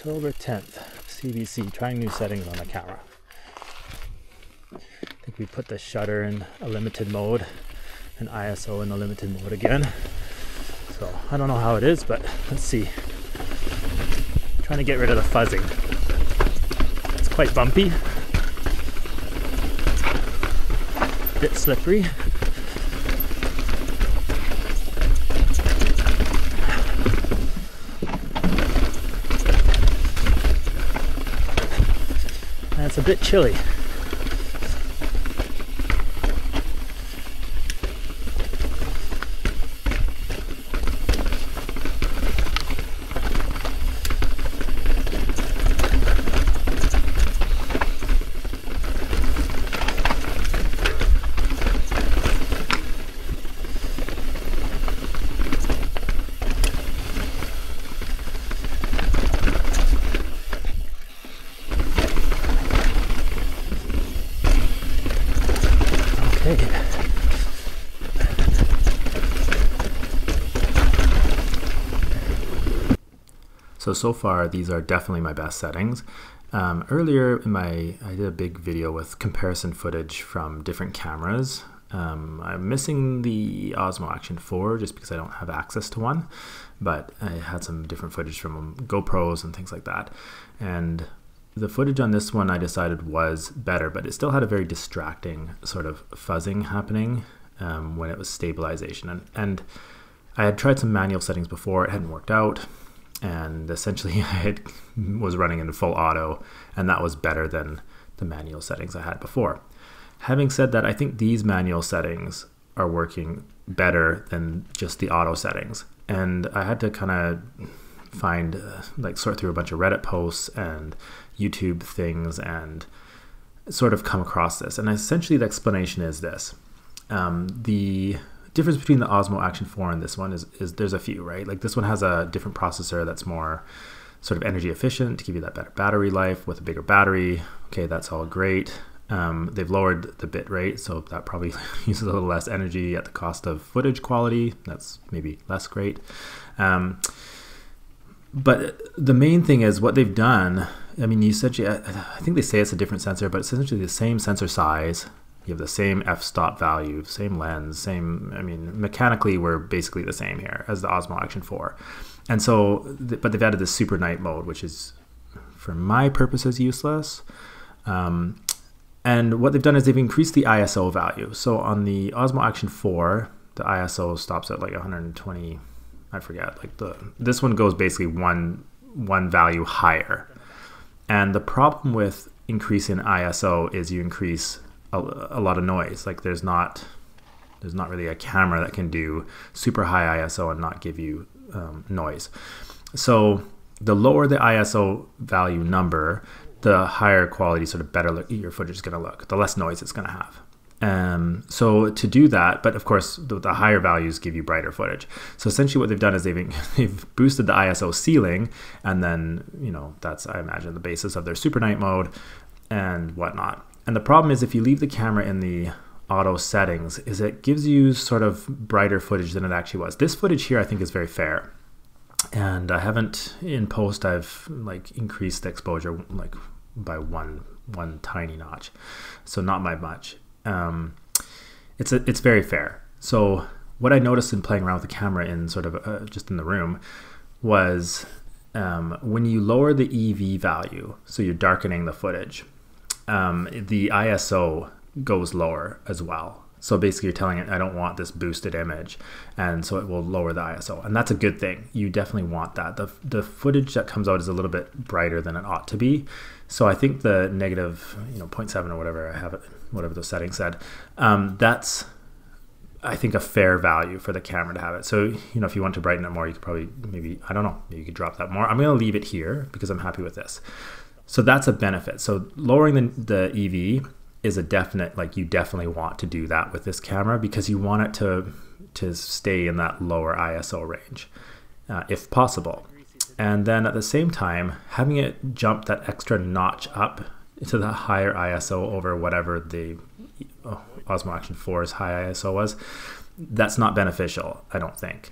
October 10th, CBC, trying new settings on the camera. I think we put the shutter in a limited mode and ISO in the limited mode again. So I don't know how it is, but let's see. Trying to get rid of the fuzzing. It's quite bumpy, a bit slippery. And it's a bit chilly. So far these are definitely my best settings. Earlier I did a big video with comparison footage from different cameras. I'm missing the Osmo Action 4 just because I don't have access to one, but I had some different footage from GoPros and things like that. And the footage on this one I decided was better, but it still had a very distracting sort of fuzzing happening when it was stabilization. And I had tried some manual settings before, it hadn't worked out. And essentially I was running in full auto, and that was better than the manual settings I had before. Having said that, I think these manual settings are working better than just the auto settings. And I had to kind of find, sort through a bunch of Reddit posts and YouTube things and sort of come across this. And essentially the explanation is this. The difference between the Osmo Action 4 and this one is there's a few, right? Like this one has a different processor that's more sort of energy efficient to give you that better battery life with a bigger battery. Okay, that's all great. They've lowered the bit rate, so that probably uses a little less energy at the cost of footage quality. That's maybe less great. But the main thing is what they've done. I mean, I think they say it's a different sensor, but it's essentially the same sensor size. You have the same f-stop value, same lens, mechanically we're basically the same here as the Osmo Action 4. And so, but they've added this super night mode, which is, for my purposes, useless. And what they've done is they've increased the ISO value. So on the Osmo Action 4, the ISO stops at like 120, I forget, this one goes basically one value higher. And the problem with increasing ISO is you increase a lot of noise. Like there's not really a camera that can do super high ISO and not give you noise. So the lower the ISO value number, the higher quality, sort of better your footage is going to look, the less noise it's going to have. So to do that, but of course the higher values give you brighter footage. So essentially what they've done is they've boosted the ISO ceiling, and then that's, I imagine, the basis of their super night mode and whatnot. And the problem is if you leave the camera in the auto settings, is it gives you sort of brighter footage than it actually was. This footage here I think is very fair. And I haven't, in post, I've increased the exposure by one tiny notch. So not by much. It's very fair. So what I noticed in playing around with the camera in sort of just in the room was when you lower the EV value, so you're darkening the footage, the ISO goes lower as well. So basically you're telling it, I don't want this boosted image. And so it will lower the ISO. And that's a good thing. You definitely want that. The footage that comes out is a little bit brighter than it ought to be. So I think the negative 0.7 or whatever I have it, whatever the setting said, that's, I think, a fair value for the camera to have it. So, if you want to brighten it more, you could probably maybe you could drop that more. I'm going to leave it here because I'm happy with this. So that's a benefit. So lowering the EV is a definite, you definitely want to do that with this camera because you want it to stay in that lower ISO range, if possible. And then at the same time, having it jump that extra notch up to the higher ISO over whatever the Osmo Action 4's high ISO was, that's not beneficial, I don't think.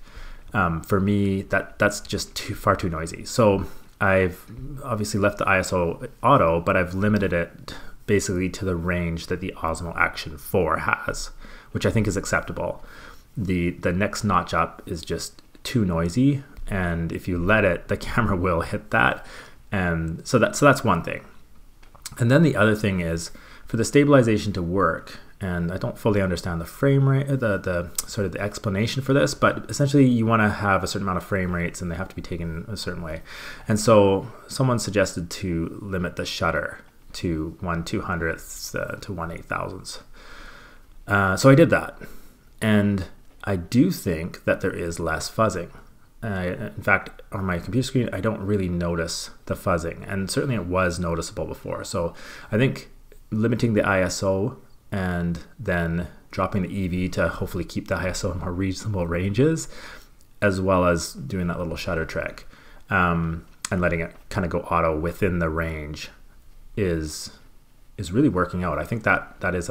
For me, that's just far too noisy. So I've obviously left the ISO auto, but I've limited it basically to the range that the Osmo Action 4 has, which I think is acceptable. The next notch up is just too noisy, and if you let it, the camera will hit that. And so that's one thing. And then the other thing is for the stabilization to work, and I don't fully understand the frame rate, the sort of the explanation for this, but essentially you want to have a certain amount of frame rates and they have to be taken a certain way. And so someone suggested to limit the shutter to 1/200th to 1/8000th. So I did that. And I do think that there is less fuzzing. In fact, on my computer screen, I don't really notice the fuzzing, and certainly it was noticeable before. So I think limiting the ISO and then dropping the EV to hopefully keep the ISO in more reasonable ranges, as well as doing that little shutter trick, and letting it kind of go auto within the range is really working out. I think that is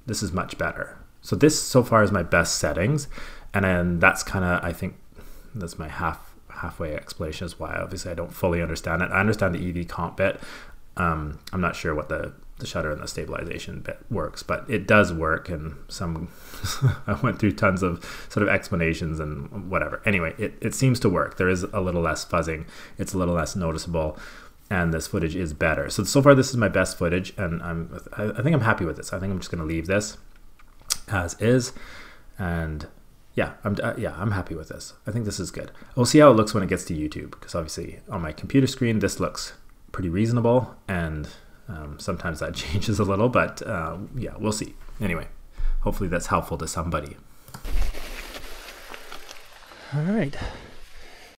this is much better. So this so far is my best settings, and then that's kind of, I think that's my halfway explanation is why obviously I don't fully understand it. I understand the EV comp bit. I'm not sure what the shutter and the stabilization bit works, but it does work, and I went through tons of sort of explanations and whatever. Anyway, it seems to work. There is a little less fuzzing. It's a little less noticeable, and this footage is better. So far this is my best footage, and I think I'm happy with this. I think I'm just going to leave this as is, and yeah, I'm happy with this. I think this is good. We'll see how it looks when it gets to YouTube, because obviously on my computer screen this looks pretty reasonable, and sometimes that changes a little, but yeah, we'll see. Anyway, hopefully that's helpful to somebody. All right.